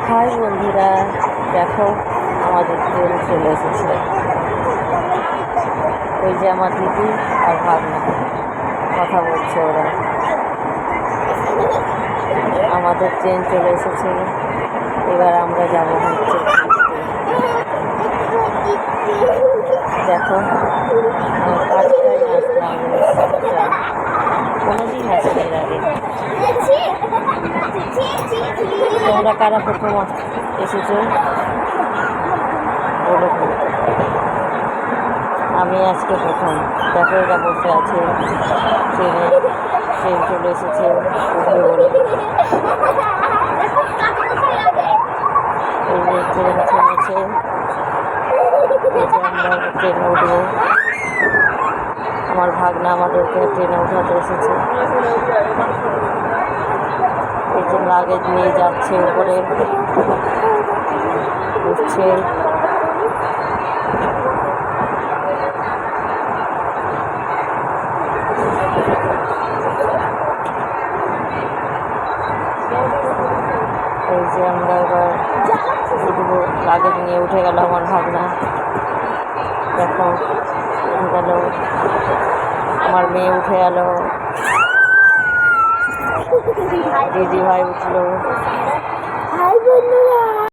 High বন্ধুরা, দেখো আমাদের ট্রেন চলে এসেছে। ওই যে আমার দিদি আর ভাগনা কথা বলছে ওরা। আমাদের ট্রেন চলে এসেছে, এবার আমরা যাবো হচ্ছে। দেখো আমি ফার্স্ট টাইম আসলাম, কোনোদিন আসেনি এর আগে। তোমরা কারা প্রথম এসেছো বলো? আমি আজকে প্রথম। দেখো এরা বসে আছে ট্রেনে, ট্রেন চলে এসেছে উঠবে বলে। এই যে ট্রেন থেমেছে, আমরা ট্রেনে উঠবো। আমার ভাগনা আমাদেরকে ট্রেনে উঠাতে এসেছে। এই যে লাগেজ নিয়ে যাচ্ছে, উপরে উঠছে। এই যে আমরা এবার উঠবো, লাগেজ নিয়ে উঠে গেল আমার ভাগনা। দেখো উঠে গেল, আমার মেয়ে উঠে গেল, দিদি ভাই উঠলো।